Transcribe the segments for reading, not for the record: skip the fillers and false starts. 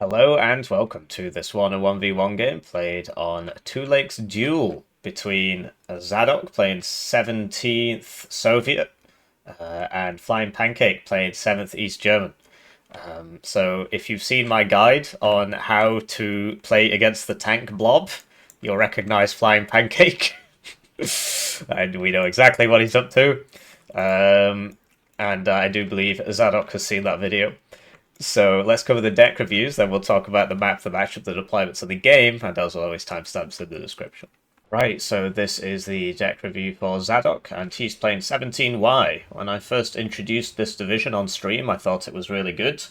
Hello and welcome to this Warno 1v1 game played on Two Lakes Duel between Zsadok playing 17th Soviet and Flyingpancake playing 7th East German. So if you've seen my guide on how to play against the tank blob, you'll recognize Flyingpancake. And we know exactly what he's up to. And I do believe Zsadok has seen that video. So let's cover the deck reviews, then we'll talk about the map, the matchup, the deployments of the game, and as always, timestamps in the description. Right, so this is the deck review for Zsadok, and he's playing 17Y. When I first introduced this division on stream, I thought it was really good,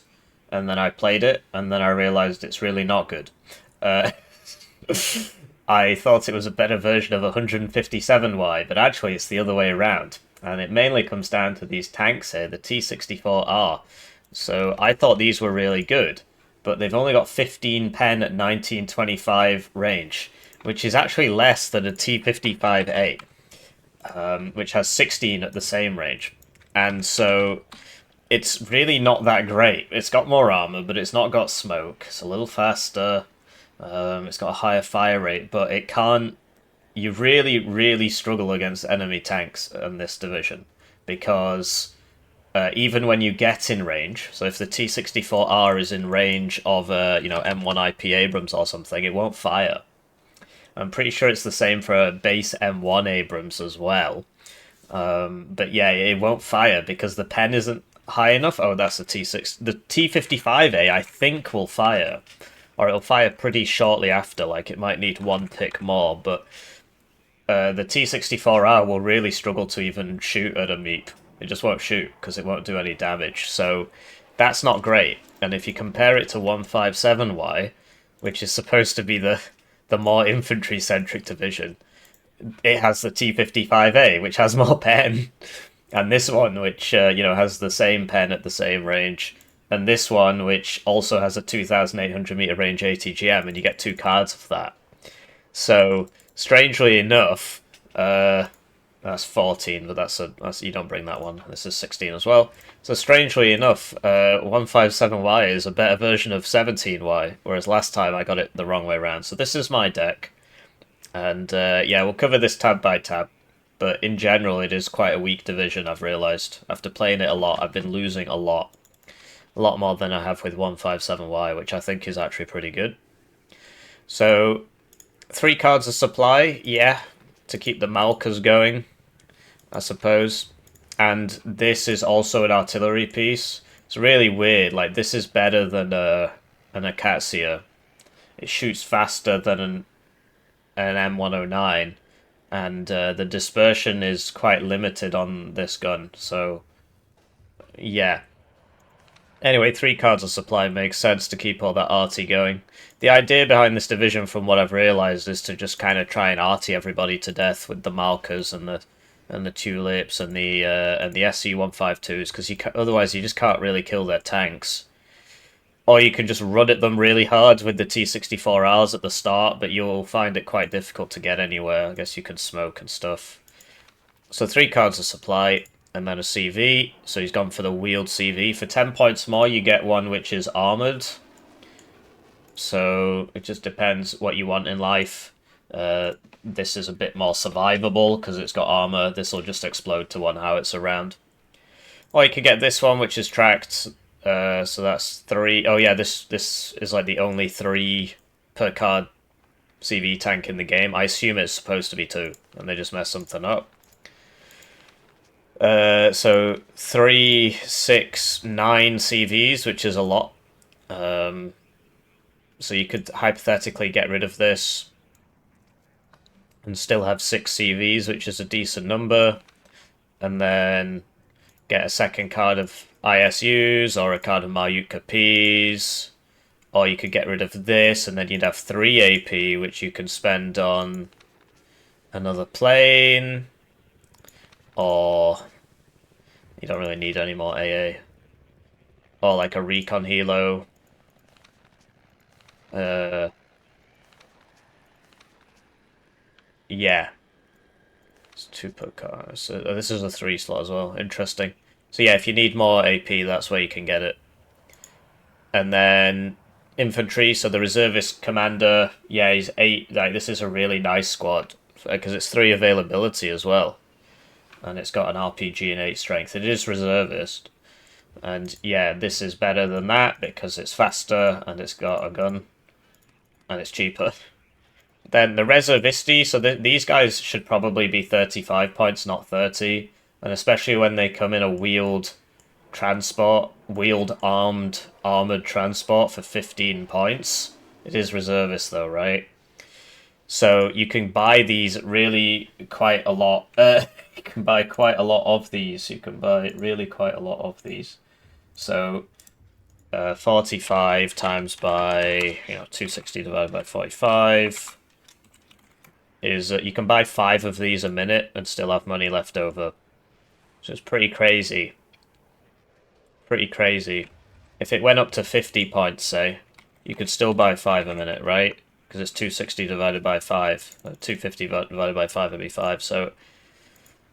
and then I played it, and then I realised it's really not good. I thought it was a better version of 157Y, but actually it's the other way around, and it mainly comes down to these tanks here, the T64R. So I thought these were really good, but they've only got 15 pen at 1925 range, which is actually less than a T55A, which has 16 at the same range. And so it's really not that great. It's got more armor, but it's not got smoke. It's a little faster. It's got a higher fire rate, but it can't... You really, really struggle against enemy tanks in this division, because... even when you get in range, so if the T64R is in range of M1 IP Abrams or something, it won't fire. I'm pretty sure it's the same for a base M1 Abrams as well. But yeah, it won't fire because the pen isn't high enough. Oh, that's the T6. The T55A, I think, will fire. Or it'll fire pretty shortly after, like it might need one tick more, but the T64R will really struggle to even shoot at a meep. It just won't shoot because it won't do any damage. So that's not great. And if you compare it to 157Y, which is supposed to be the more infantry-centric division, it has the T55A, which has more pen. And this one, which has the same pen at the same range. And this one, which also has a 2,800 meter range ATGM, and you get two cards of that. So, strangely enough, that's 14, but that's you don't bring that one. This is 16 as well. So strangely enough, 157Y is a better version of 17Y, whereas last time I got it the wrong way around. So this is my deck, and yeah, we'll cover this tab by tab. But in general, it is quite a weak division, I've realised. After playing it a lot, I've been losing a lot more than I have with 157Y, which I think is actually pretty good. So, 3 cards of supply, yeah, to keep the Malkas going, I suppose. And this is also an artillery piece. It's really weird. Like, this is better than an Acacia. It shoots faster than an M109. And the dispersion is quite limited on this gun. So, yeah. Anyway, 3 cards of supply makes sense to keep all that arty going. The idea behind this division, from what I've realised, is to just kind of try and arty everybody to death with the Malkas and the Tulips and the SC-152s, because otherwise you just can't really kill their tanks. Or you can just run at them really hard with the T-64Rs at the start, but you'll find it quite difficult to get anywhere. I guess you can smoke and stuff. So 3 cards of supply, and then a CV. So he's gone for the wheeled CV. For 10 points more, you get one which is armoured. So it just depends what you want in life. This is a bit more survivable because it's got armour. This will just explode to 1 howitzer round. Or you could get this one, which is tracked. So that's 3. Oh yeah, this is like the only 3 per card CV tank in the game. I assume it's supposed to be 2, and they just messed something up. So 3, 6, 9 CVs, which is a lot. So you could hypothetically get rid of this and still have 6 CVs, which is a decent number. And then get a second card of ISUs or a card of Maryutka Ps. Or you could get rid of this, and then you'd have 3 AP, which you can spend on another plane. Or you don't really need any more AA. Or like a recon helo. Yeah. It's 2 per car. So this is a 3 slot as well. Interesting. So yeah, if you need more AP, that's where you can get it. And then infantry, so the reservist commander, yeah, he's 8. Like, this is a really nice squad because it's 3 availability as well, and it's got an RPG and 8 strength. It is reservist, and yeah, this is better than that because it's faster and it's got a gun and it's cheaper. Then the reservisti, so these guys should probably be 35 points, not 30, and especially when they come in a wheeled transport, wheeled armored transport for 15 points. It is reservist though, right? So you can buy these really quite a lot. You can buy quite a lot of these. You can buy really quite a lot of these. So 45 times by 260 divided by 45 is you can buy 5 of these a minute and still have money left over. So it's pretty crazy. Pretty crazy. If it went up to 50 points, say, you could still buy 5 a minute, right? Because it's 260 divided by 5. 250 divided by 5 would be 5. So,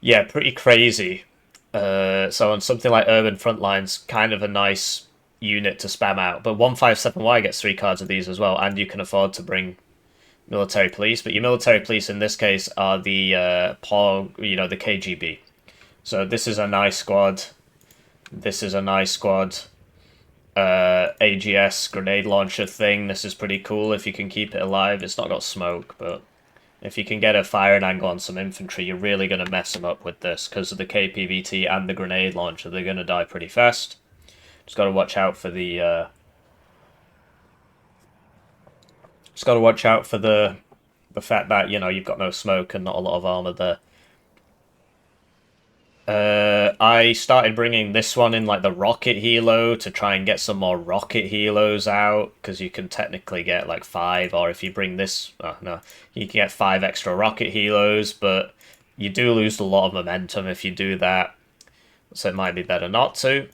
yeah, pretty crazy. So on something like Urban Frontlines, kind of a nice unit to spam out. But 157Y gets 3 cards of these as well, and you can afford to bring military police. But your military police in this case are the the KGB. So this is a nice squad. This is a nice squad. AGS grenade launcher thing. This is pretty cool if you can keep it alive. It's not got smoke, but if you can get a firing angle on some infantry, you're really going to mess them up with this because of the KPVT and the grenade launcher. They're going to die pretty fast. Just got to watch out for the. Just got to watch out for the fact that you've got no smoke and not a lot of armor there. I started bringing this one in like the rocket helo to try and get some more rocket helos out because you can technically get like 5, or if you bring this, no, you can get 5 extra rocket helos, but you do lose a lot of momentum if you do that, so it might be better not to.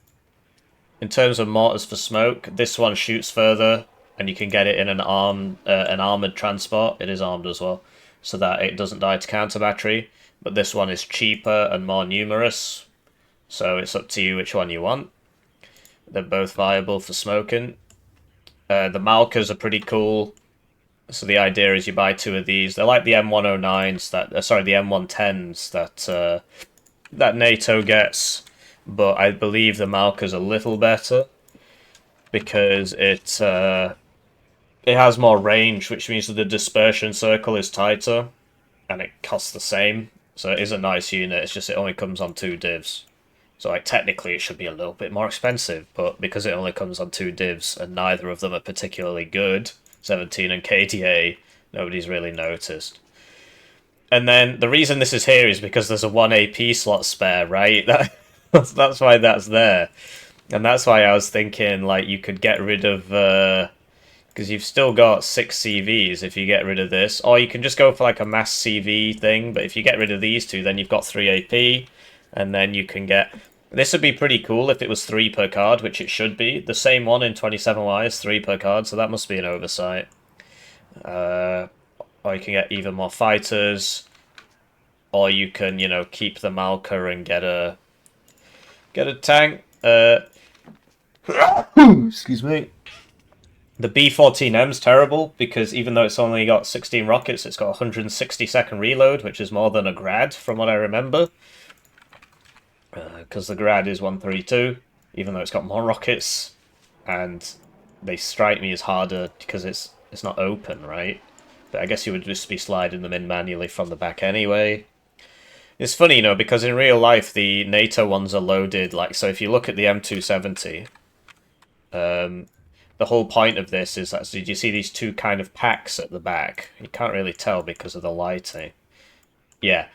In terms of mortars for smoke, this one shoots further, and you can get it in an armored transport. It is armed as well, so that it doesn't die to counter battery. But this one is cheaper and more numerous, so it's up to you which one you want. They're both viable for smoking. The Malkas are pretty cool. So the idea is you buy 2 of these. They're like the M109s the M110s that NATO gets, but I believe the Malka's a little better because it has more range, which means that the dispersion circle is tighter, and it costs the same. So it is a nice unit, it's just it only comes on 2 divs. So like technically it should be a little bit more expensive, but because it only comes on 2 divs and neither of them are particularly good, 17 and KDA, nobody's really noticed. And then the reason this is here is because there's a 1 AP slot spare, right? That's why that's there. And that's why I was thinking like you could get rid of because you've still got 6 CVs if you get rid of this. Or you can just go for like a mass CV thing, but if you get rid of these 2, then you've got 3 AP, and then you can get... This would be pretty cool if it was 3 per card, which it should be. The same one in 27Y is 3 per card, so that must be an oversight. Or you can get even more fighters, or you can, keep the Malka and get a tank. Excuse me. The B-14M's terrible, because even though it's only got 16 rockets, it's got 160-second reload, which is more than a Grad, from what I remember. Because the Grad is 132, even though it's got more rockets. And they strike me as harder because it's not open, right? But I guess you would just be sliding them in manually from the back anyway. It's funny, because in real life, the NATO ones are loaded. Like, so if you look at the M270... the whole point of this is that, did you see these 2 kind of packs at the back? You can't really tell because of the lighting. Yeah.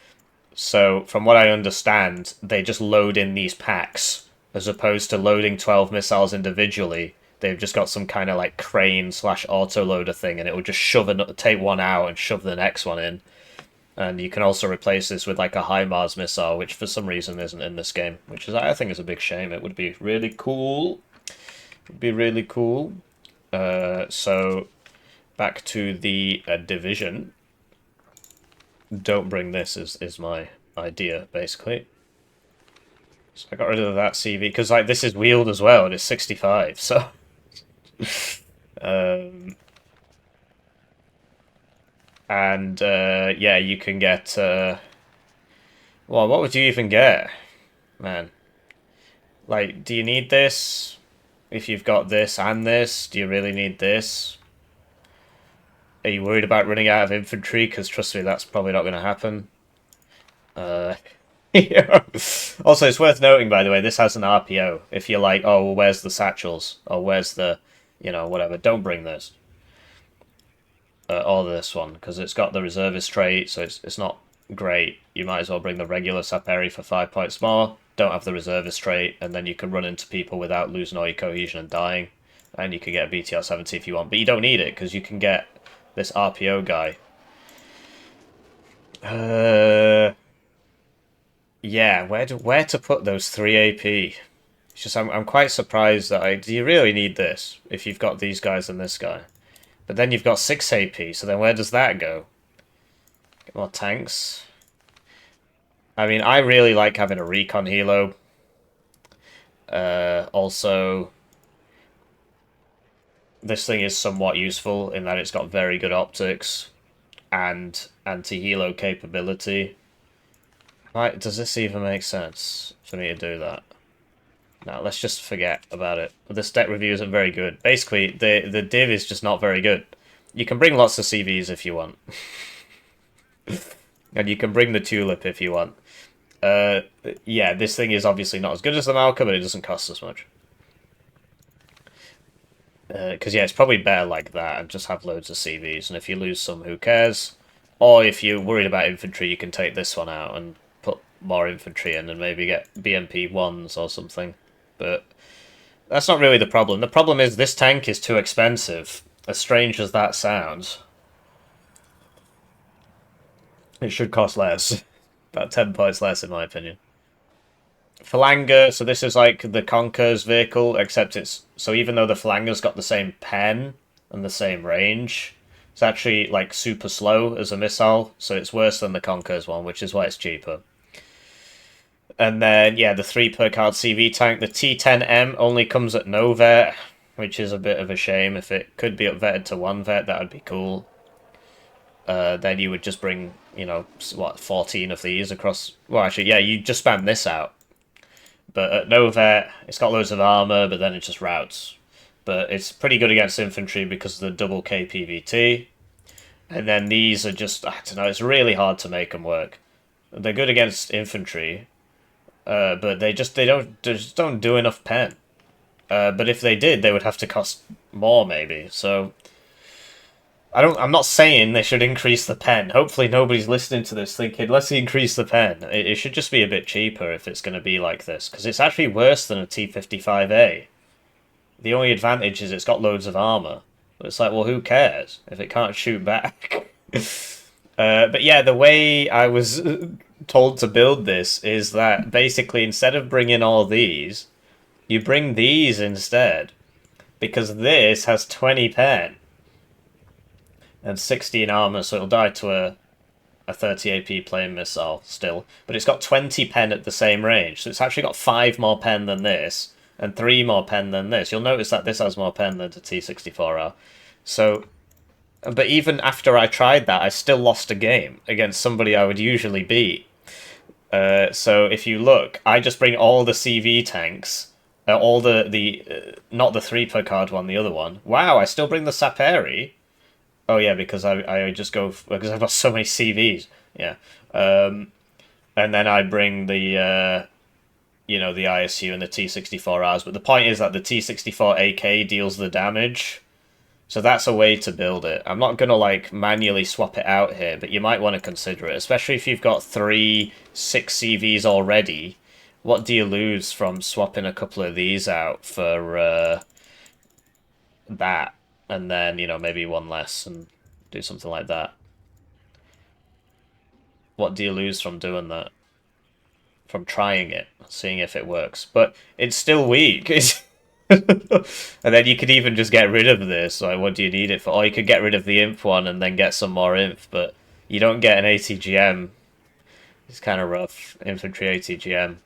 So, from what I understand, they just load in these packs, as opposed to loading 12 missiles individually. They've just got some kind of like crane/autoloader thing, and it will just take one out and shove the next one in. And you can also replace this with like a HIMARS missile, which for some reason isn't in this game, which I think is a big shame. It would be really cool. Would be really cool. So back to the division. Don't bring this is my idea, basically. So I got rid of that CV because like this is wheeled as well, and it's 65. So Um, and yeah, you can get. Well, what would you even get, man? Like, do you need this? If you've got this and this, do you really need this? Are you worried about running out of infantry? Because trust me, that's probably not going to happen. Uh, yeah. Also, it's worth noting, by the way, this has an RPO. If you're like, oh, well, where's the satchels? Or where's the, whatever, don't bring this. Or this one, because it's got the reservist trait, so it's not great. You might as well bring the regular Saperi for 5 points more. Don't have the reservist trait, and then you can run into people without losing all your cohesion and dying. And you can get a BTR 70 if you want, but you don't need it, because you can get this RPO guy. Yeah, where to put those 3 AP? It's just I'm quite surprised that do you really need this if you've got these guys and this guy? But then you've got 6 AP, so then where does that go? Get more tanks. I mean, I really like having a recon helo. Also, this thing is somewhat useful in that it's got very good optics and anti-helo capability. Right, does this even make sense for me to do that? No, let's just forget about it. This deck review isn't very good. Basically, the div is just not very good. You can bring lots of CVs if you want. And you can bring the Tulip if you want. Yeah, this thing is obviously not as good as the Malka, but it doesn't cost as much. Because, yeah, it's probably better like that and just have loads of CVs. And if you lose some, who cares? Or if you're worried about infantry, you can take this one out and put more infantry in and maybe get BMP 1s or something. But that's not really the problem. The problem is this tank is too expensive. As strange as that sounds. It should cost less. About 10 points less, in my opinion. Phalanger, so this is like the Conqueror's vehicle, except it's... So even though the Phalanger's got the same pen and the same range, it's actually like super slow as a missile, so it's worse than the Conqueror's one, which is why it's cheaper. And then, yeah, the 3 per card CV tank. The T10M only comes at no vet, which is a bit of a shame. If it could be upvetted to 1 vet, that would be cool. Then you would just bring, 14 of these across... Well, actually, yeah, you just spam this out. But at no vet, it's got loads of armor, but then it just routes. But it's pretty good against infantry because of the double KPVT. And then these are just, I don't know, it's really hard to make them work. They're good against infantry, but they just don't do enough pen. But if they did, they would have to cost more, maybe. So I'm not saying they should increase the pen. Hopefully nobody's listening to this thinking, let's increase the pen. It should just be a bit cheaper if it's going to be like this, because it's actually worse than a T55A. The only advantage is it's got loads of armor. But it's like, well, who cares if it can't shoot back? But yeah, the way I was told to build this is that basically instead of bringing all these, you bring these instead. Because this has 20 pen. And 16 armor, so it'll die to a 30 AP plane missile still. But it's got 20 pen at the same range, so it's actually got 5 more pen than this, and 3 more pen than this. You'll notice that this has more pen than the T64R. So, but even after I tried that, I still lost a game against somebody I would usually beat. So if you look, I just bring all the CV tanks, all the not the 3 per card one, the other one. Wow, I still bring the Saperi. Oh yeah, because I just go because I've got so many CVs. Yeah, and then I bring the the ISU and the T64Rs. But the point is that the T64 AK deals the damage, so that's a way to build it. I'm not gonna like manually swap it out here, but you might want to consider it, especially if you've got 6 CVs already. What do you lose from swapping a couple of these out for that? And then, maybe 1 less and do something like that. What do you lose from doing that? From trying it, seeing if it works. But it's still weak. And then you could even just get rid of this. Like, what do you need it for? Or you could get rid of the imp one and then get some more imp. But you don't get an ATGM. It's kind of rough. Infantry ATGM.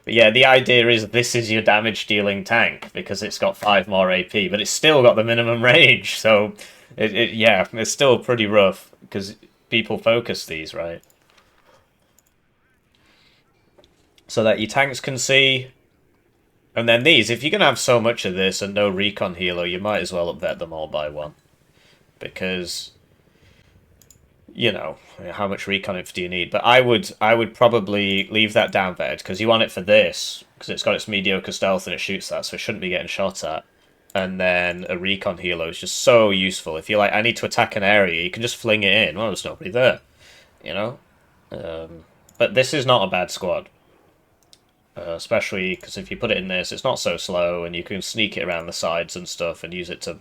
But yeah, the idea is this is your damage dealing tank because it's got 5 more AP, but it's still got the minimum range. So, yeah, it's still pretty rough because people focus these, right? So that your tanks can see. And then these, if you're going to have so much of this and no recon healer, you might as well upvet them all by one. Because, you know, how much recon inf do you need? But I would probably leave that down vet because you want it for this because it's got its mediocre stealth and it shoots that, so it shouldn't be getting shot at. And then a recon healer is just so useful. If you're like, I need to attack an area, you can just fling it in. Well, there's nobody there, you know. But this is not a bad squad, especially because if you put it in this, it's not so slow, and you can sneak it around the sides and stuff, and use it to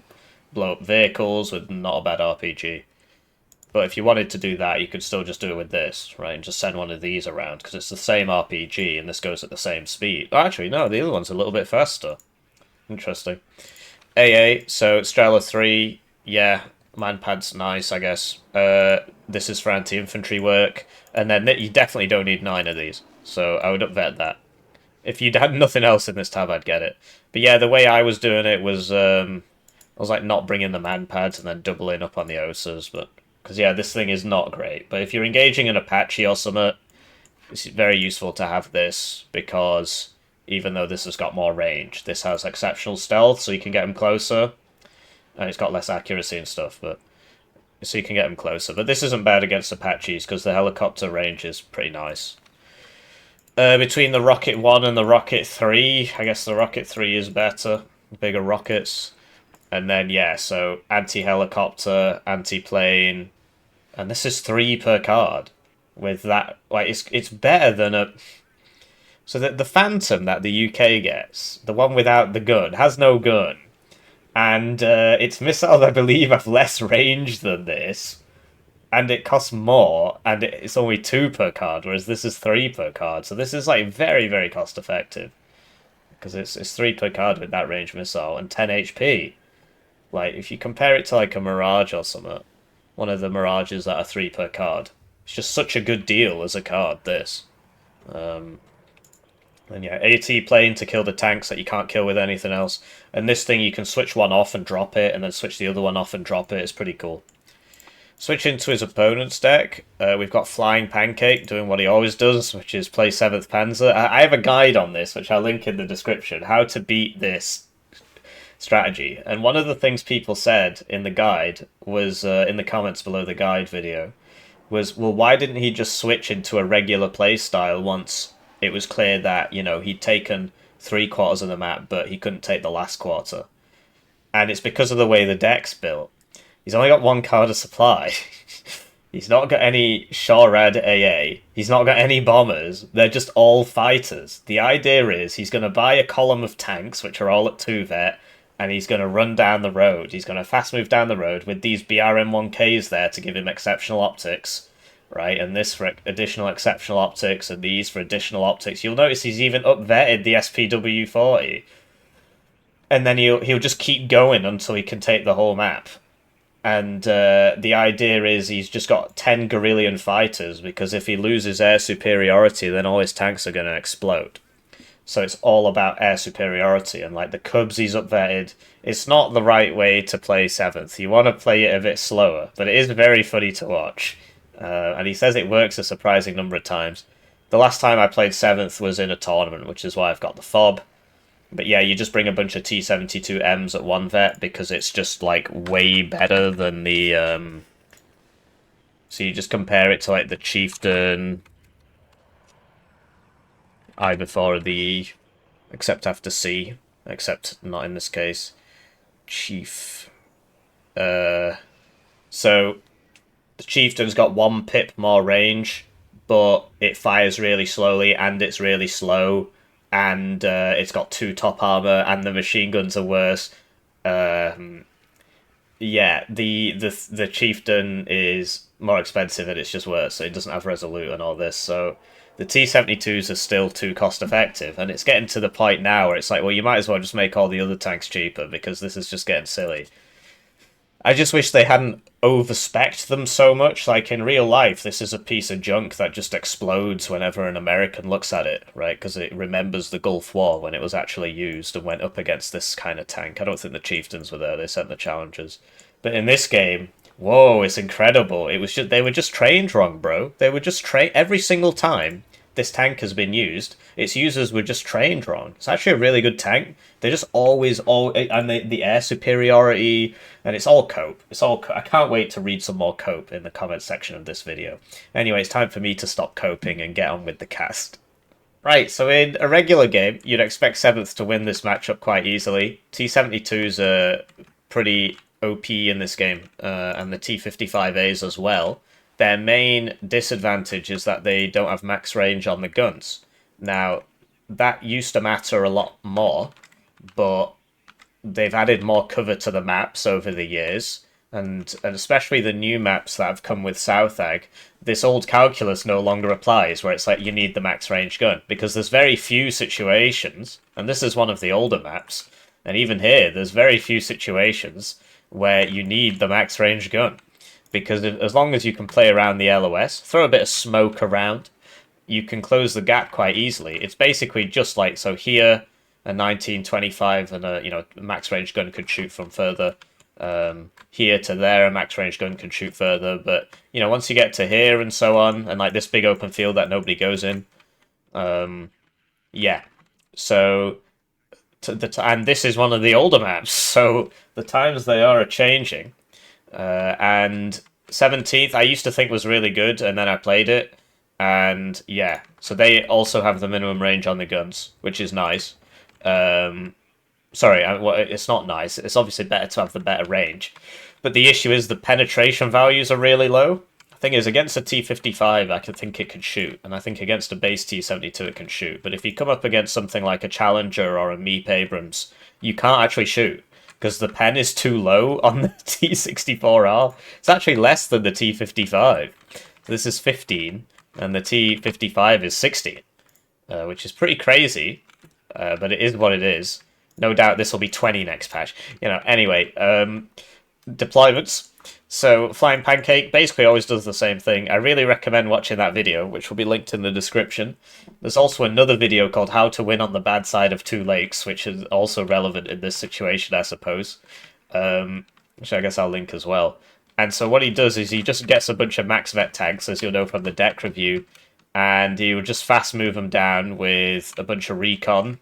blow up vehicles with not a bad RPG. But if you wanted to do that, you could still just do it with this, right? And just send one of these around, because it's the same RPG, and this goes at the same speed. Oh, actually, no, the other one's a little bit faster. Interesting. AA, so Strela 3, yeah, manpad's nice, I guess. This is for anti-infantry work, and then you definitely don't need 9 of these, so I would upvet that. If you'd had nothing else in this tab, I'd get it. But yeah, the way I was doing it was, I was like not bringing the manpads and then doubling up on the OSAs, but because yeah, this thing is not great. But if you're engaging an Apache or something, it's very useful to have this because even though this has got more range, this has exceptional stealth, so you can get them closer, and it's got less accuracy and stuff, but so you can get them closer. But this isn't bad against Apaches because the helicopter range is pretty nice. Between the Rocket 1 and the Rocket 3, I guess the Rocket 3 is better. Bigger rockets. And then, yeah, so anti-helicopter, anti-plane, and this is 3 per card. With that, like, it's better than a... So the Phantom that the UK gets, the one without the gun, has no gun. And its missiles, I believe, have less range than this. And it costs more, and it's only 2 per card, whereas this is 3 per card. So this is like very, very cost effective. Because it's 3 per card with that range missile and 10 HP. Like, if you compare it to like a Mirage or something, one of the Mirages that are 3 per card, it's just such a good deal as a card, this. And yeah, AT plane to kill the tanks that you can't kill with anything else. And this thing, you can switch one off and drop it, and then switch the other one off and drop it. It's pretty cool. Switching to his opponent's deck, we've got Flyingpancake doing what he always does, which is play 7th Panzer. I have a guide on this, which I'll link in the description, how to beat this strategy. And one of the things people said in the guide was, in the comments below the guide video, was, well, why didn't he just switch into a regular play style once it was clear that, you know, he'd taken 3/4 of the map, but he couldn't take the last quarter? And it's because of the way the deck's built. He's only got 1 card of supply. He's not got any Shorad AA. He's not got any bombers. They're just all fighters. The idea is he's going to buy a column of tanks, which are all at 2 vet, and he's going to run down the road. He's going to fast move down the road with these BRM-1Ks there to give him exceptional optics, right? And this for additional exceptional optics, and these for additional optics. You'll notice he's even up-vetted the SPW-40. And then he'll just keep going until he can take the whole map. And the idea is he's just got 10 Guerrillian fighters, because if he loses air superiority, then all his tanks are going to explode. So it's all about air superiority, and like the Cubs he's upvetted, it's not the right way to play 7th. You want to play it a bit slower, but it is very funny to watch. And he says it works a surprising number of times. The last time I played 7th was in a tournament, which is why I've got the fob. But yeah, you just bring a bunch of T-72Ms at 1 vet, because it's just like way better than the... So you just compare it to like the Chieftain... I before the E, except after C, except not in this case. Chief. So the Chieftain's got 1 pip more range, but it fires really slowly, and it's really slow, and it's got 2 top armor, and the machine guns are worse. Yeah, the Chieftain is more expensive, and it's just worse, so it doesn't have Resolute and all this, so... The T-72s are still too cost-effective, and it's getting to the point now where it's like, well, you might as well just make all the other tanks cheaper, because this is just getting silly. I just wish they hadn't overspec'd them so much. Like in real life, this is a piece of junk that just explodes whenever an American looks at it, right? Because it remembers the Gulf War when it was actually used and went up against this kind of tank. I don't think the chieftains were there, they sent the challengers. But in this game, whoa, it's incredible. It was just, they were just trained wrong, bro. They were just trained every single time this tank has been used, its users were just trained wrong. It's actually a really good tank. They just always, and the air superiority, and it's all cope. It's all I can't wait to read some more cope in the comment section of this video. Anyway, it's time for me to stop coping and get on with the cast. Right, so in a regular game, you'd expect 7th to win this matchup quite easily. T-72s are pretty OP in this game, and the T-55As as well. Their main disadvantage is that they don't have max range on the guns. Now, that used to matter a lot more, but they've added more cover to the maps over the years, and especially the new maps that have come with Southag, this old calculus no longer applies, where it's like you need the max range gun, because there's very few situations, and this is one of the older maps, and even here, there's very few situations where you need the max range gun. Because as long as you can play around the LOS, throw a bit of smoke around, you can close the gap quite easily. It's basically just like, so here, a 1925 and a max range gun could shoot from further. Here to there, a max range gun can shoot further. But, once you get to here and so on, and like this big open field that nobody goes in, yeah. So, and this is one of the older maps, so the times they are changing. And 17th, I used to think was really good, and then I played it, and yeah, so they also have the minimum range on the guns, which is nice. Sorry, it's not nice. It's obviously better to have the better range, but the issue is the penetration values are really low. The thing is, against a T-55, I could think it could shoot, and I think against a base T-72 it can shoot, but if you come up against something like a Challenger or a Meep Abrams, you can't actually shoot. Because the pen is too low on the T-64R. It's actually less than the T-55. This is 15, and the T-55 is 16, which is pretty crazy, but it is what it is. No doubt this will be 20 next patch. Anyway, deployments. So Flyingpancake basically always does the same thing. I really recommend watching that video, which will be linked in the description. There's also another video called How to Win on the Bad Side of Two Lakes, which is also relevant in this situation, I suppose. Which I guess I'll link as well. And so what he does is he just gets a bunch of max vet tanks, as you'll know from the deck review, and he will just fast move them down with a bunch of recon,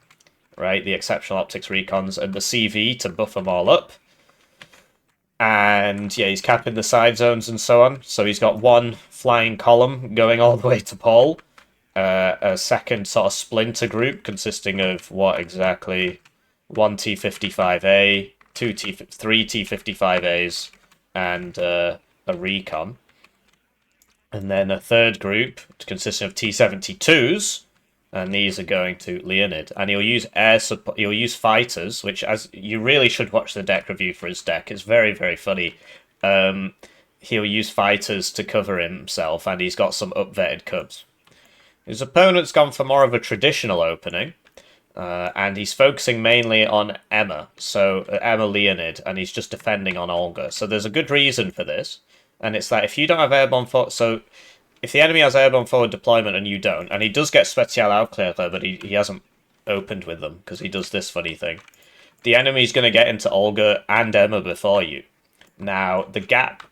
right? The exceptional optics recons, and the CV to buff them all up. And yeah, he's capping the side zones and so on. So he's got one flying column going all the way to Paul. A second sort of splinter group consisting of what exactly? One T-55A, three T-55As, and a recon. And then a third group consisting of T-72s. And these are going to Leonid, and he'll use air support. He'll use fighters, which as you really should watch the deck review for his deck. It's very, very funny. He'll use fighters to cover himself, and he's got some up-vetted cubs. His opponent's gone for more of a traditional opening, and he's focusing mainly on Emma. So Emma Leonid, and he's just defending on Olga. So there's a good reason for this, and it's that if you don't have airborne so. If the enemy has airborne forward deployment and you don't, and he does get Special Aufklärer, but he hasn't opened with them because he does this funny thing, the enemy's going to get into Olga and Emma before you. Now, the gap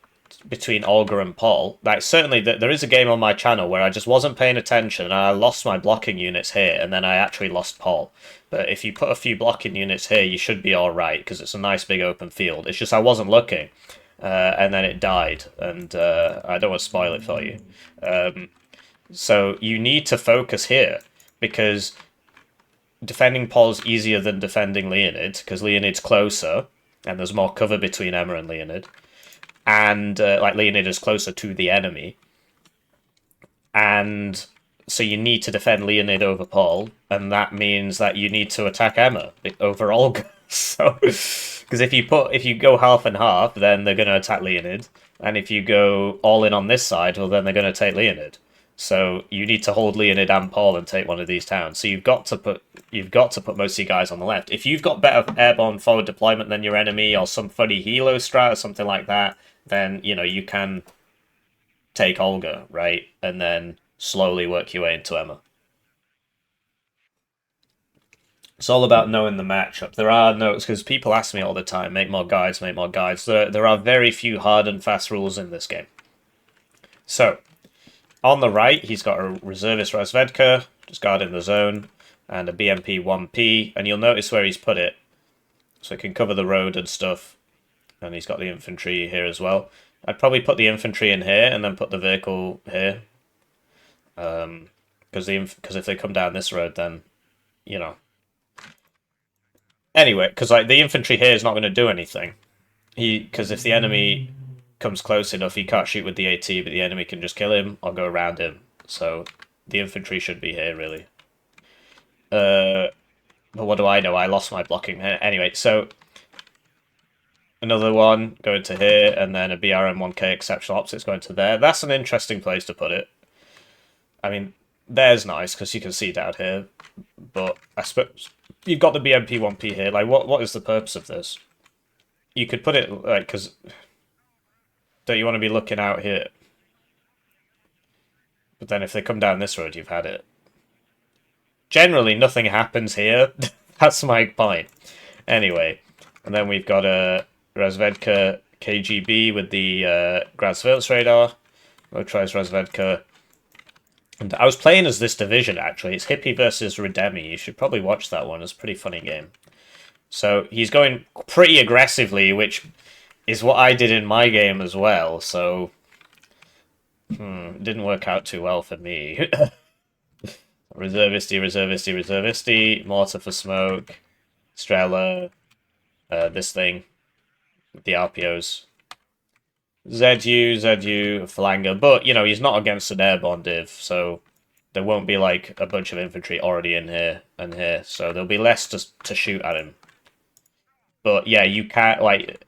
between Olga and Paul, like certainly there is a game on my channel where I just wasn't paying attention and I lost my blocking units here, and then I actually lost Paul. But if you put a few blocking units here, you should be alright because it's a nice big open field. It's just I wasn't looking. And then it died, and I don't want to spoil it for you. So you need to focus here, because defending Paul's easier than defending Leonid, because Leonid's closer, and there's more cover between Emma and Leonid. And, Leonid is closer to the enemy. And so you need to defend Leonid over Paul, and that means that you need to attack Emma over Olga. So, because if you go half and half, then they're going to attack Leonid, and if you go all in on this side, well, then they're going to take Leonid. So you need to hold Leonid and Paul and take one of these towns. So you've got to put most of your guys on the left. If you've got better airborne forward deployment than your enemy, or some funny helo strat or something like that, then you can take Olga, right, and then slowly work your way into Emma. It's all about knowing the matchup. There are notes because people ask me all the time, make more guides, make more guides. There are very few hard and fast rules in this game. So, on the right, he's got a reservist Razvedka, just guarding the zone, and a BMP 1P, and you'll notice where he's put it. So it can cover the road and stuff, and he's got the infantry here as well. I'd probably put the infantry in here, and then put the vehicle here. Because if they come down this road, then, Anyway, because like the infantry here is not going to do anything. Because if the enemy comes close enough, he can't shoot with the AT, but the enemy can just kill him or go around him. So the infantry should be here, really. But what do I know? I lost my blocking. Anyway, so another one going to here, and then a BRM-1K exceptional optics going to there. That's an interesting place to put it. I mean, there's nice because you can see down here, but I suppose you've got the BMP-1P here. Like, what is the purpose of this? You could put it like, because don't you want to be looking out here? But then if they come down this road, you've had it. Generally, nothing happens here. That's my point. Anyway, and then we've got a Razvedka KGB with the ground surveillance radar. We'll try Razvedka. And I was playing as this division, actually. It's Hippie versus Redemi. You should probably watch that one. It's a pretty funny game. So he's going pretty aggressively, which is what I did in my game as well. So it didn't work out too well for me. Reservisty. Mortar for smoke. Strela. This thing. With the RPOs. ZU, Falanger, but, he's not against an airborne div, so there won't be, like, a bunch of infantry already in here and here, so there'll be less to shoot at him. But, yeah, you can't, like,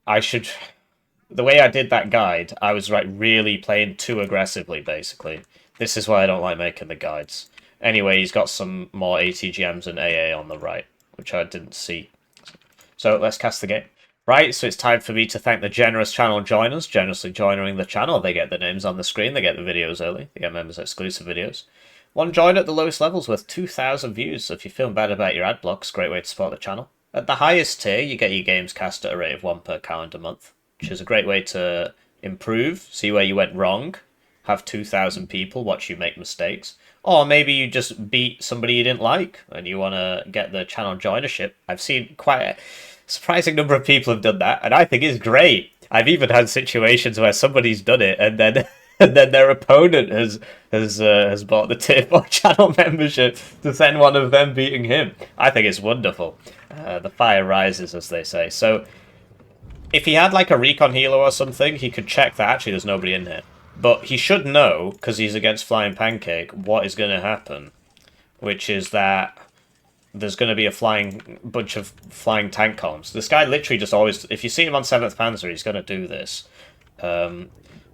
the way I did that guide, I was, like, really playing too aggressively, basically. This is why I don't like making the guides. Anyway, he's got some more ATGMs and AA on the right, which I didn't see. So, let's cast the game. Right, so it's time for me to thank the generous channel joiners, generously joining the channel. They get the names on the screen, they get the videos early, they get members exclusive videos. One join at the lowest levels with 2,000 views, so if you're feeling bad about your ad blocks, great way to support the channel. At the highest tier, you get your games cast at a rate of 1 per calendar month, which is a great way to improve, see where you went wrong, have 2,000 people watch you make mistakes. Or maybe you just beat somebody you didn't like, and you want to get the channel joinership. I've seen quite a surprising number of people have done that, and I think it's great. I've even had situations where somebody's done it, and then their opponent has bought the tier 4 channel membership to send one of them beating him. I think it's wonderful. The fire rises, as they say. So if he had like a recon helo or something, he could check that actually there's nobody in here. But he should know, because he's against Flyingpancake, what is going to happen, which is that there's going to be a bunch of flying tank columns. This guy literally just always, if you see him on 7th Panzer, he's going to do this.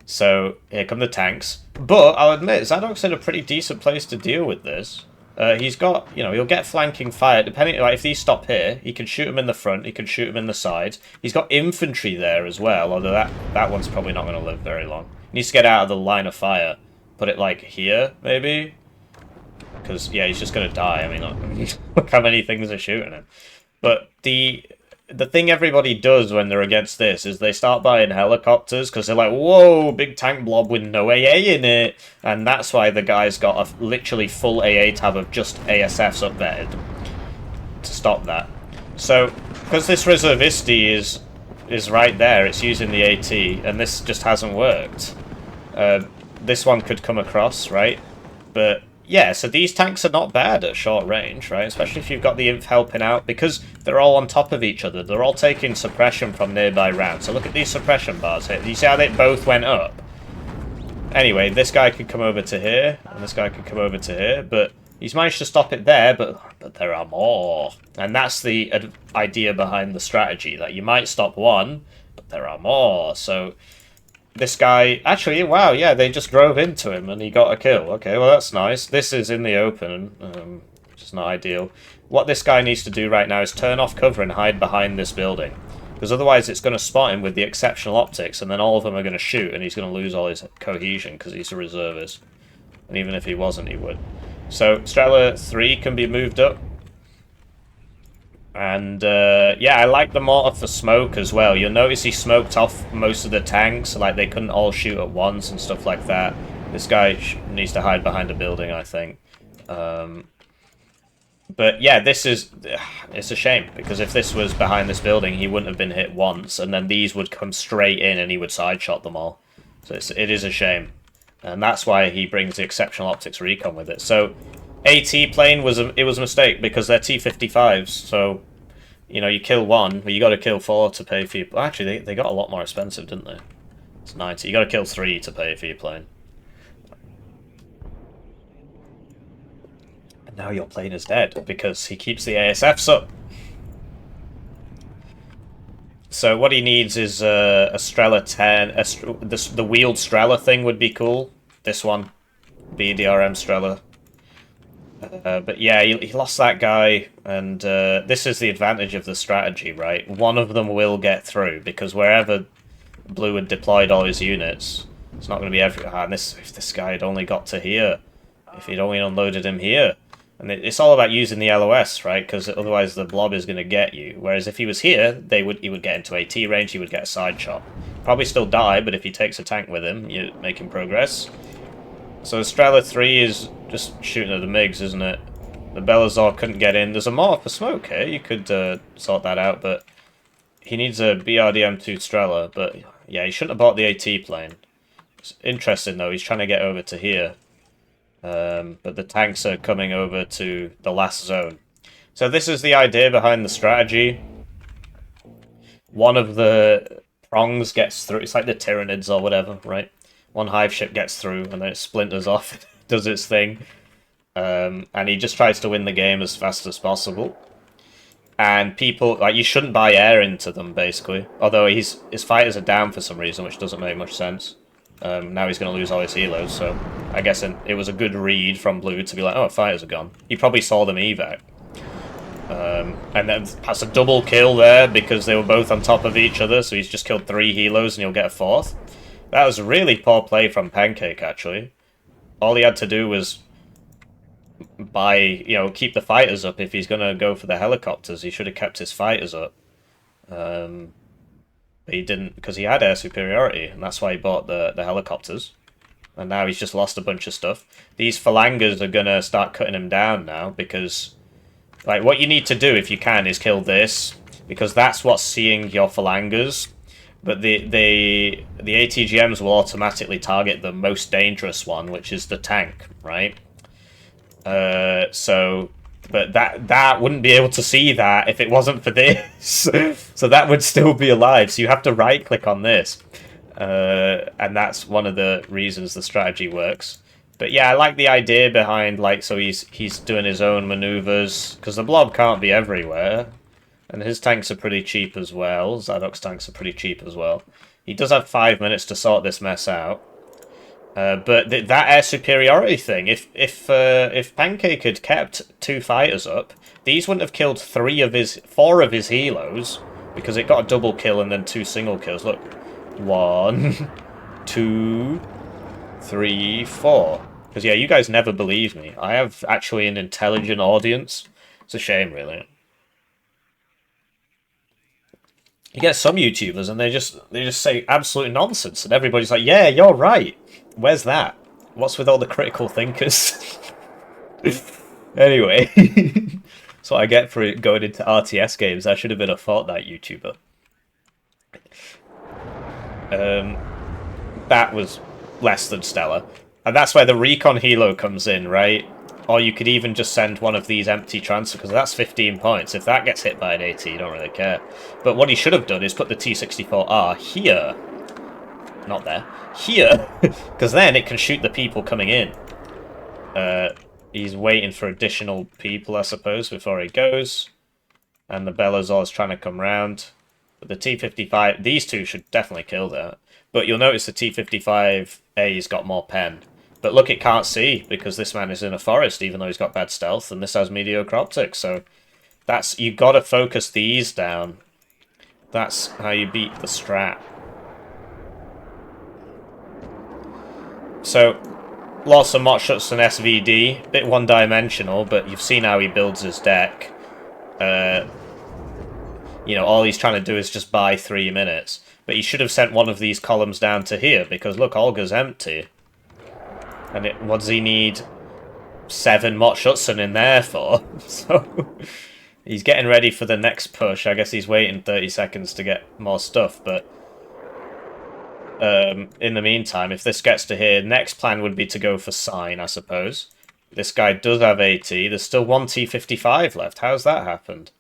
So here come the tanks. But I'll admit, Zsadok's in a pretty decent place to deal with this. He's got, he'll get flanking fire. Depending, like if these stop here, he can shoot them in the front, he can shoot them in the sides. He's got infantry there as well, although that one's probably not going to live very long. He needs to get out of the line of fire. Put it like here, maybe? Because, yeah, he's just going to die. I mean, look how many things are shooting him. But the thing everybody does when they're against this is they start buying helicopters because they're like, whoa, big tank blob with no AA in it. And that's why the guy's got a literally full AA tab of just ASFs up there to stop that. So, because this Reservisti is right there, it's using the AT, and this just hasn't worked. This one could come across, right? But yeah, so these tanks are not bad at short range, right? Especially if you've got the inf helping out, because they're all on top of each other. They're all taking suppression from nearby rounds. So look at these suppression bars here. You see how they both went up? Anyway, this guy could come over to here, and this guy could come over to here, but he's managed to stop it there, but there are more. And that's the idea behind the strategy, that you might stop one, but there are more. So this guy... Actually, wow, yeah, they just drove into him and he got a kill. Okay, well, that's nice. This is in the open, which is not ideal. What this guy needs to do right now is turn off cover and hide behind this building. Because otherwise it's going to spot him with the exceptional optics, and then all of them are going to shoot, and he's going to lose all his cohesion because he's a reservist. And even if he wasn't, he would. So, Strela 3 can be moved up. And, yeah, I like the mortar for smoke as well. You'll notice he smoked off most of the tanks, like they couldn't all shoot at once and stuff like that. This guy needs to hide behind a building, I think. But yeah, this is... It's a shame, because if this was behind this building, he wouldn't have been hit once, and then these would come straight in and he would side-shot them all. So it is a shame. And that's why he brings the exceptional optics recon with it. So, AT plane was a mistake, because they're T-55s, so... You know, you kill one, but you got to kill 4 to pay for your... Well, actually, they got a lot more expensive, didn't they? It's 90. You got to kill 3 to pay for your plane. Now your plane is dead, because he keeps the ASFs up. So what he needs is a Strela 10. The wheeled Strela thing would be cool. This one. BDRM Strela. But yeah, he lost that guy, and this is the advantage of the strategy, right? One of them will get through, because wherever Blue had deployed all his units, it's not going to be every... And if this guy had only got to here, if he'd only unloaded him here... And it's all about using the LOS, right? Because otherwise the blob is going to get you. Whereas if he was here, he would get into AT range, he would get a side shot. Probably still die, but if he takes a tank with him, you're making progress. So Strela 3 is just shooting at the MiGs, isn't it? The Belazar couldn't get in. There's a mortar for smoke here. You could sort that out, but he needs a BRDM2 Strela. But yeah, he shouldn't have bought the AT plane. It's interesting, though. He's trying to get over to here. But the tanks are coming over to the last zone. So this is the idea behind the strategy. One of the prongs gets through. It's like the Tyranids or whatever, right? One hive ship gets through, and then it splinters off, does its thing. And he just tries to win the game as fast as possible. And people, like, you shouldn't buy air into them, basically. Although his fighters are down for some reason, which doesn't make much sense. Now he's going to lose all his helos, so I guess it was a good read from Blue to be like, oh, fighters are gone. He probably saw them evac. And then that's a double kill there because they were both on top of each other, so he's just killed 3 helos and he'll get a 4th. That was really poor play from Pancake, actually. All he had to do was keep the fighters up. If he's going to go for the helicopters, he should have kept his fighters up. But he didn't, because he had air superiority, and that's why he bought the helicopters. And now he's just lost a bunch of stuff. These phalangers are going to start cutting him down now, because like what you need to do, if you can, is kill this, because that's what's seeing your phalangers. But the ATGMs will automatically target the most dangerous one, which is the tank, right? But that wouldn't be able to see that if it wasn't for this. So that would still be alive. So you have to right-click on this. And that's one of the reasons the strategy works. But yeah, I like the idea behind, like, so he's doing his own maneuvers. Because the blob can't be everywhere. And his tanks are pretty cheap as well. Zsadok's tanks are pretty cheap as well. He does have 5 minutes to sort this mess out. But that air superiority thing, if Pancake had kept 2 fighters up, these wouldn't have killed 4 of his helos, because it got a double kill and then 2 single kills. Look, 1, 2, 3, 4. Because yeah, you guys never believe me. I have actually an intelligent audience. It's a shame, really. You get some YouTubers and they just say absolute nonsense, and everybody's like, yeah, you're right. Where's that? What's with all the critical thinkers? Anyway, that's what I get for going into RTS games. I should have been a Fortnite YouTuber. That was less than stellar. And that's where the recon helo comes in, right? Or you could even just send one of these empty transfers, because that's 15 points. If that gets hit by an AT, you don't really care. But what he should have done is put the T-64R here. Not there. Here! Because then it can shoot the people coming in. He's waiting for additional people, I suppose, before he goes. And the Belazor's trying to come round. But the T-55, these two should definitely kill that. But you'll notice the T-55A's got more pen. But look, it can't see, because this man is in a forest, even though he's got bad stealth, and this has mediocre optics, so that's, you gotta focus these down. That's how you beat the strat. So, lots of mot shots and SVD, bit one-dimensional, but you've seen how he builds his deck. You know, all he's trying to do is just buy 3 minutes. But he should have sent one of these columns down to here, because look, Olga's empty. And what does he need 7 Mott Shutson in there for? So, he's getting ready for the next push. I guess he's waiting 30 seconds to get more stuff, but in the meantime, if this gets to here, next plan would be to go for Sign, I suppose. This guy does have AT. There's still one T-55 left. How's that happened?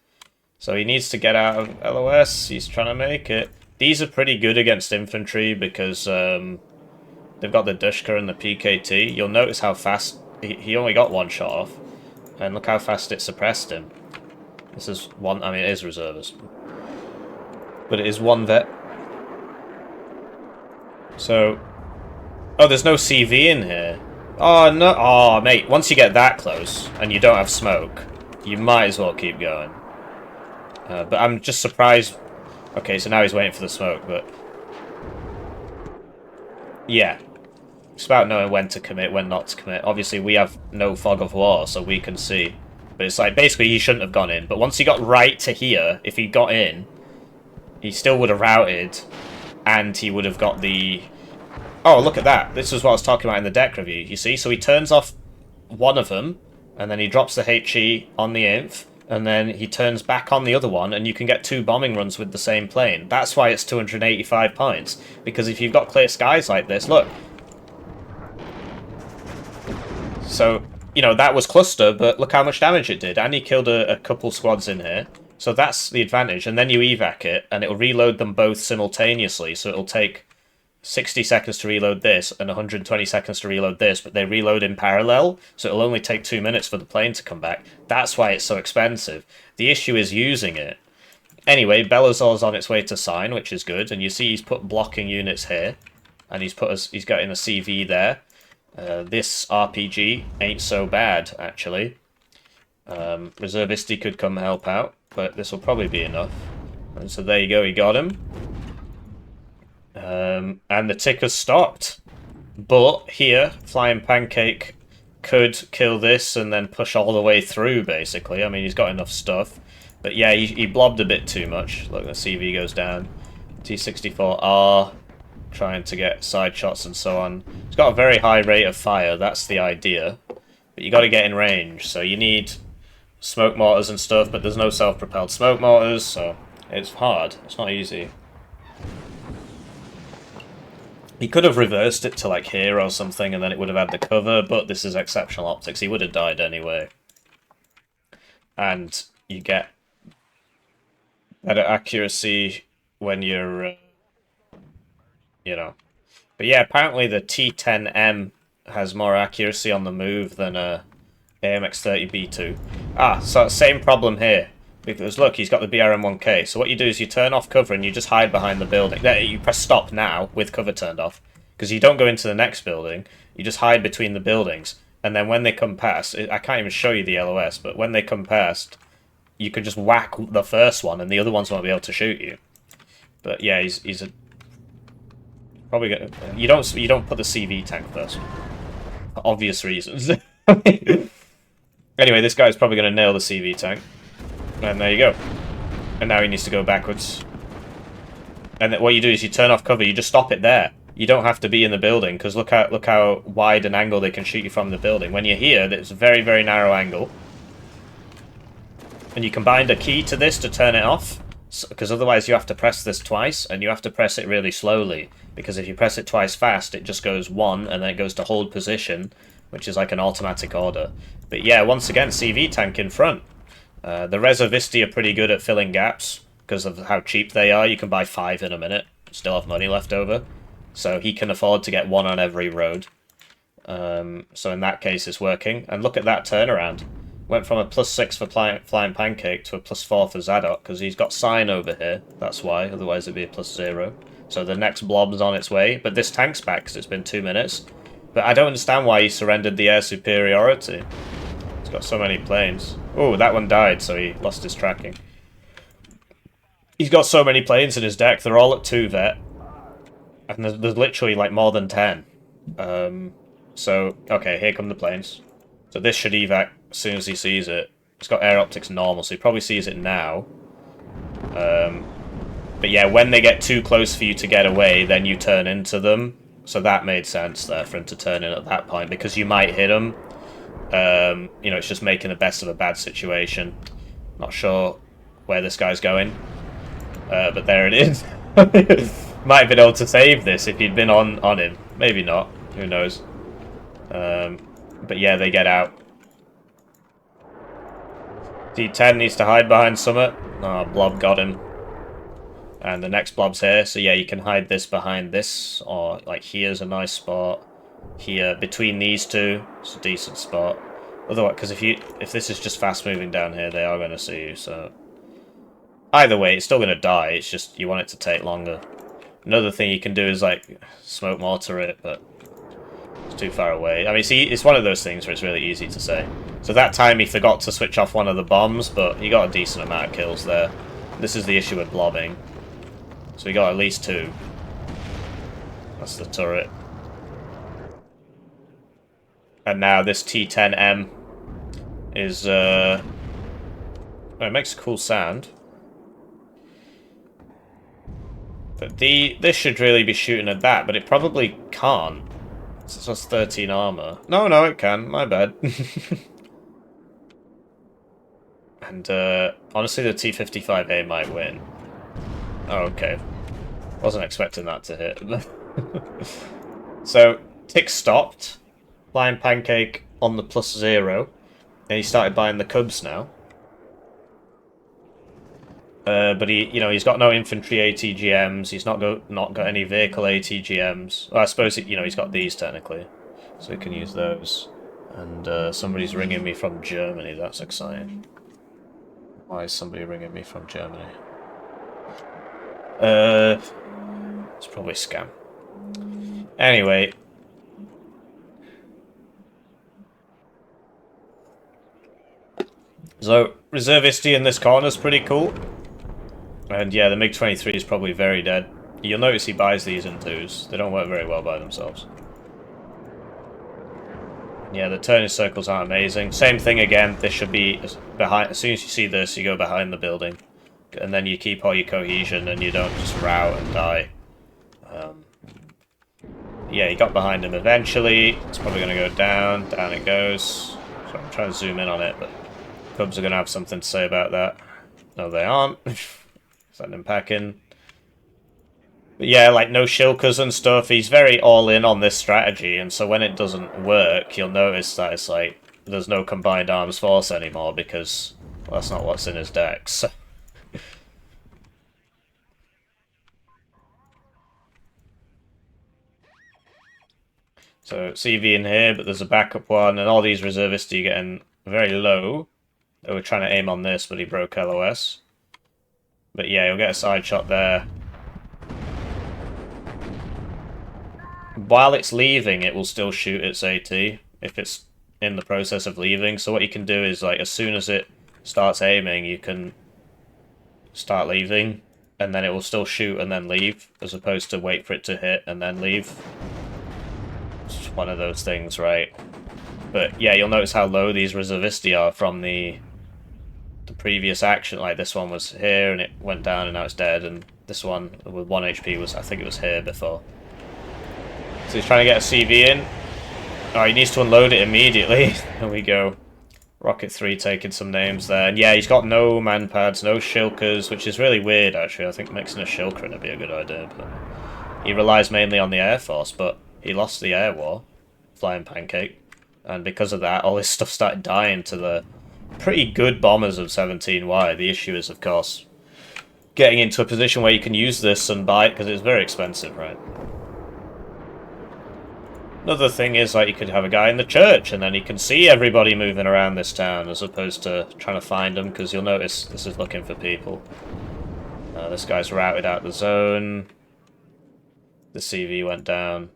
So he needs to get out of LOS. He's trying to make it. These are pretty good against infantry because they've got the Dushka and the PKT. You'll notice how fast... He only got 1 shot off. And look how fast it suppressed him. This is one... I mean, it is reservist. But it is one vet. So... Oh, there's no CV in here. Oh, no. Oh, mate. Once you get that close and you don't have smoke, you might as well keep going. But I'm just surprised... Okay, so now he's waiting for the smoke, but... Yeah. It's about knowing when to commit, when not to commit. Obviously, we have no fog of war, so we can see. But it's like, basically, he shouldn't have gone in. But once he got right to here, if he got in, he still would have routed, and he would have got the... Oh, look at that. This is what I was talking about in the deck review, you see? So he turns off one of them, and then he drops the HE on the Inf, and then he turns back on the other one, and you can get 2 bombing runs with the same plane. That's why it's 285 points. Because if you've got clear skies like this, look. So, you know, that was cluster, but look how much damage it did. And he killed a couple squads in here. So that's the advantage. And then you evac it, and it'll reload them both simultaneously. So it'll take 60 seconds to reload this and 120 seconds to reload this, but they reload in parallel, so it'll only take 2 minutes for the plane to come back. That's why it's so expensive. The issue is using it. Anyway, Belazor's on its way to Sign, which is good, and you see he's put blocking units here, and he's got in a CV there. This RPG ain't so bad, actually. Reservisti could come help out, but this will probably be enough. And so there you go, he got him. And the tick stopped. But here, Flyingpancake could kill this and then push all the way through, basically. I mean, he's got enough stuff. But yeah, he blobbed a bit too much. Look, the CV goes down. T-64R, trying to get side shots and so on. It's got a very high rate of fire, that's the idea. But you got to get in range, so you need smoke mortars and stuff, but there's no self-propelled smoke mortars, so it's hard. It's not easy. He could have reversed it to, like, here or something, and then it would have had the cover, but this is exceptional optics. He would have died anyway. And you get better accuracy when you're, you know. But yeah, apparently the T10M has more accuracy on the move than a AMX-30B2. Ah, so same problem here. Because look, he's got the BRM-1K. So what you do is you turn off cover and you just hide behind the building. There, you press stop now with cover turned off. Because you don't go into the next building. You just hide between the buildings. And then when they come past, I can't even show you the LOS, but when they come past, you can just whack the first one and the other ones won't be able to shoot you. But yeah, he's a... Probably gonna... You don't put the CV tank first. For obvious reasons. Anyway, this guy's probably going to nail the CV tank. And there you go. And now he needs to go backwards. And what you do is you turn off cover, you just stop it there. You don't have to be in the building, because look how wide an angle they can shoot you from the building. When you're here, it's a very, very narrow angle. And you can bind a key to this to turn it off, because otherwise you have to press this twice, and you have to press it really slowly. Because if you press it twice fast, it just goes 1, and then it goes to hold position, which is like an automatic order. But yeah, once again, CV tank in front. The Reservisti are pretty good at filling gaps because of how cheap they are. You can buy 5 in a minute, still have money left over. So he can afford to get 1 on every road. So in that case, it's working. And look at that turnaround. Went from a +6 for Flyingpancake to a +4 for Zsadok, because he's got sign over here. That's why, otherwise it'd be a +0. So the next blob's on its way, but this tank's back because it's been 2 minutes. But I don't understand why he surrendered the air superiority. He's got so many planes. Oh, that one died, so he lost his tracking. He's got so many planes in his deck, they're all at 2 vet. And there's literally like more than 10. So, okay, here come the planes. So this should evac as soon as he sees it. It's got air optics normal, so he probably sees it now. But yeah, when they get too close for you to get away, then you turn into them. So that made sense there for him to turn in at that point, because you might hit him. You know, it's just making the best of a bad situation. Not sure where this guy's going. But there it is. Might have been able to save this if he'd been on him. Maybe not. Who knows? But yeah, they get out. D10 needs to hide behind Summit. Oh, Blob got him. And the next Blob's here. So yeah, you can hide this behind this. Or like here's a nice spot. Here, between these two, it's a decent spot. Otherwise, because if this is just fast moving down here, they are going to see you, so... Either way, it's still going to die, it's just you want it to take longer. Another thing you can do is, like, smoke mortar it, but it's too far away. I mean, see, it's one of those things where it's really easy to say. So that time he forgot to switch off one of the bombs, but he got a decent amount of kills there. This is the issue with blobbing. So he got at least 2. That's the turret. And now this T10M is, it makes a cool sound. But this should really be shooting at that, but it probably can't. It's just 13 armor. No, it can. My bad. And, honestly, the T-55A might win. Oh, okay. Wasn't expecting that to hit. So, tick stopped. Flyingpancake on the +0. And he started buying the Cubs now. But he's got no infantry ATGMs. He's not got any vehicle ATGMs. Well, I suppose he's got these technically, so he can use those. And somebody's ringing me from Germany. That's exciting. Why is somebody ringing me from Germany? It's probably a scam. Anyway. So, Reservisti in this corner is pretty cool. And yeah, the MiG-23 is probably very dead. You'll notice he buys these in 2s. They don't work very well by themselves. Yeah, the turning circles aren't amazing. Same thing again, this should be behind. As soon as you see this, you go behind the building. And then you keep all your cohesion and you don't just rout and die. Yeah, he got behind him eventually. It's probably going to go down. Down it goes. So I'm trying to zoom in on it, but Cubs are going to have something to say about that. No, they aren't. Send him packing. But yeah, like no shilkers and stuff. He's very all in on this strategy, and so when it doesn't work, you'll notice that it's like there's no combined arms force anymore because well, that's not what's in his deck. So. So CV in here, but there's a backup one, and all these reservists are getting very low. They were trying to aim on this, but he broke LOS. But yeah, you'll get a side shot there. While it's leaving, it will still shoot its AT if it's in the process of leaving. So what you can do is, like, as soon as it starts aiming, you can start leaving, and then it will still shoot and then leave, as opposed to wait for it to hit and then leave. It's one of those things, right? But yeah, you'll notice how low these reservisti are from the previous action. Like this one was here and it went down and now it's dead, and this one with 1 HP was, I think it was here before. So he's trying to get a CV in. Oh, he needs to unload it immediately. There we go. Rocket 3 taking some names there. And yeah, he's got no man pads, no shilkers, which is really weird actually. I think mixing a shilker in would be a good idea, but he relies mainly on the Air Force, but he lost the air war, Flyingpancake, and because of that, all his stuff started dying to the pretty good bombers of 17Y. The issue is, of course, getting into a position where you can use this and buy it, because it's very expensive, right? Another thing is, like, you could have a guy in the church, and then he can see everybody moving around this town, as opposed to trying to find them, because you'll notice this is looking for people. This guy's routed out the zone. The CV went down.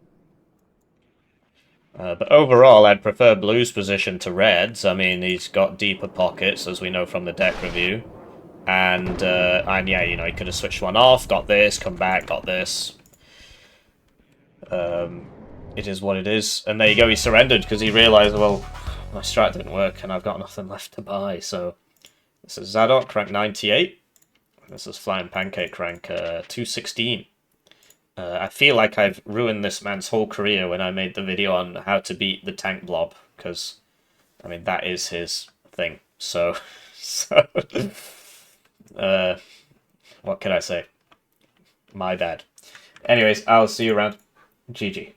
But overall, I'd prefer Blue's position to Red's. I mean, he's got deeper pockets, as we know from the deck review. And yeah, you know, he could have switched one off, got this, come back, got this. It is what it is. And there you go, he surrendered because he realised, well, my strat didn't work and I've got nothing left to buy. So this is Zsadok, rank 98. This is Flyingpancake, rank 216. I feel like I've ruined this man's whole career when I made the video on how to beat the tank blob, because, I mean, that is his thing. So, what can I say? My bad. Anyways, I'll see you around. GG.